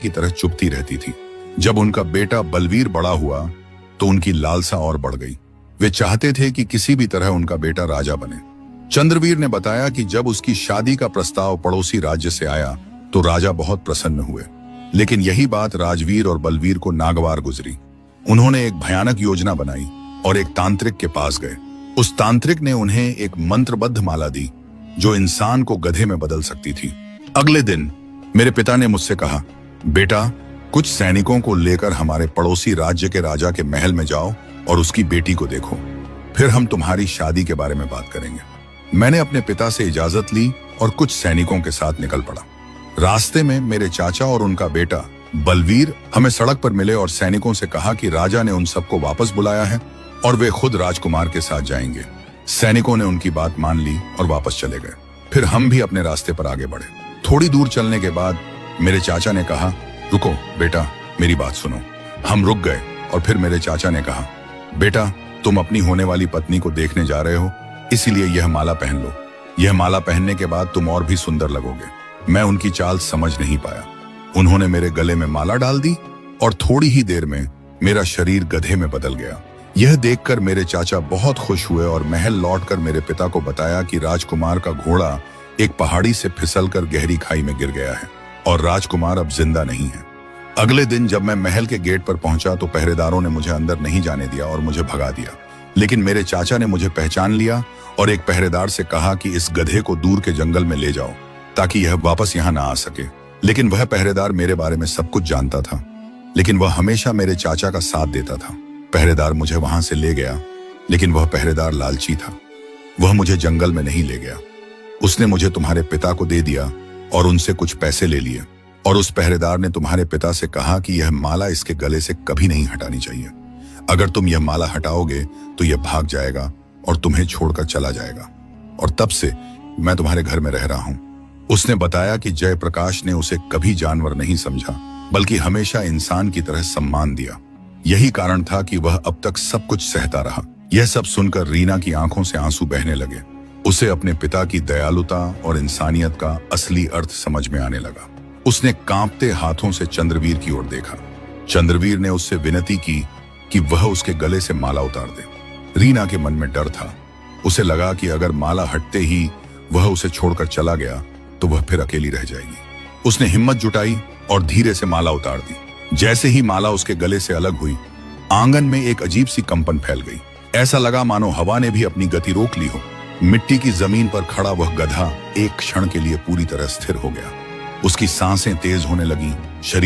की तरह चुभती रहती थी। जब उनका बेटा बलवीर बड़ा हुआ तो उनकी लालसा और बढ़ गई। वे चाहते थे कि किसी भी तरह उनका बेटा राजा बने। चंद्रवीर ने बताया कि जब उसकी शादी का प्रस्ताव पड़ोसी राज्य से आया तो राजा बहुत प्रसन्न हुए, लेकिन यही बात राजवीर और बलवीर को नागवार गुजरी। उन्होंने एक भयानक योजना बनाई और एक तांत्रिक के पास गए। उस तांत्रिक ने उन्हें एक मंत्रबद्ध माला दी जो इंसान को गधे में बदल सकती थी। अगले दिन मेरे पिता ने मुझसे कहा, बेटा, कुछ सैनिकों को लेकर हमारे पड़ोसी राज्य के राजा के महल में जाओ और उसकी बेटी को देखो, फिर हम तुम्हारी शादी के बारे में बात करेंगे। मैंने अपने पिता से इजाजत ली और कुछ सैनिकों के साथ निकल पड़ा। रास्ते में मेरे चाचा और उनका बेटा बलवीर हमें सड़क पर मिले और सैनिकों से कहा कि राजा ने उन सबको वापस बुलाया है और वे खुद राजकुमार के साथ जाएंगे। सैनिकों ने उनकी बात मान ली और वापस चले गए। फिर हम भी अपने रास्ते पर आगे बढ़े। थोड़ी दूर चलने के बाद मेरे चाचा ने कहा, रुको बेटा, मेरी बात सुनो। हम रुक गए और फिर मेरे चाचा ने कहा, बेटा, तुम अपनी होने वाली पत्नी को देखने जा रहे हो, इसीलिए यह माला पहन लो। यह माला पहनने के बाद तुम और भी सुंदर लगोगे। मैं उनकी चाल समझ नहीं पाया। उन्होंने मेरे गले में माला डाल दी और थोड़ी ही देर में मेरा शरीर गधे में बदल गया। यह देखकर मेरे चाचा बहुत खुश हुए और महल लौटकर मेरे पिता को बताया कि राजकुमार का घोड़ा एक पहाड़ी से फिसलकर गहरी खाई में गिर गया है और राजकुमार अब जिंदा नहीं है। अगले दिन जब मैं महल के गेट पर पहुंचा तो पहरेदारों ने मुझे अंदर नहीं जाने दिया और मुझे भगा दिया, लेकिन मेरे चाचा ने मुझे पहचान लिया और एक पहरेदार से कहा कि इस गधे को दूर के जंगल में ले जाओ ताकि यह वापस यहाँ ना आ सके। लेकिन वह पहरेदार मेरे बारे में सब कुछ जानता था, लेकिन वह हमेशा मेरे चाचा का साथ देता था। पहरेदार मुझे वहां से ले गया, लेकिन वह पहरेदार लालची था। वह मुझे जंगल में नहीं ले गया। उसने मुझे तुम्हारे पिता को दे दिया और उनसे कुछ पैसे ले लिए, और उस पहरेदार ने तुम्हारे पिता से कहा कि यह माला इसके गले से कभी नहीं हटानी चाहिए। अगर तुम यह माला हटाओगे तो यह भाग जाएगा और तुम्हें छोड़कर चला जाएगा, और तब से मैं तुम्हारे घर में रह रहा हूं। उसने बताया कि जयप्रकाश ने उसे कभी जानवर नहीं समझा, बल्कि हमेशा इंसान की तरह सम्मान दिया। यही कारण था कि वह अब तक सब कुछ सहता रहा। यह सब सुनकर रीना की आंखों से आंसू बहने लगे। उसे अपने पिता की दयालुता और इंसानियत का असली अर्थ समझ में आने लगा। उसने कांपते हाथों से चंद्रवीर की ओर देखा। चंद्रवीर ने उससे विनती की कि वह उसके गले से माला उतार दे। रीना के मन में डर था। उसे लगा कि अगर माला हटते ही वह उसे छोड़कर चला गया तो वह फिर अकेली रह जाएगी। उसने हिम्मत जुटाई और धीरे से माला उतार दी। जैसे ही माला उसके गले से अलग हुई, आंगन में एक अजीब सी कंपन फैल गई। ऐसा लगा मानो हवा ने भी अपनी गति रोक ली हो। मिट्टी की जमीन पर खड़ा वह गधा एक क्षण के लिए पूरी तरह स्थिर हो गया। उसकी सांसें तेज होने लगी, शरीर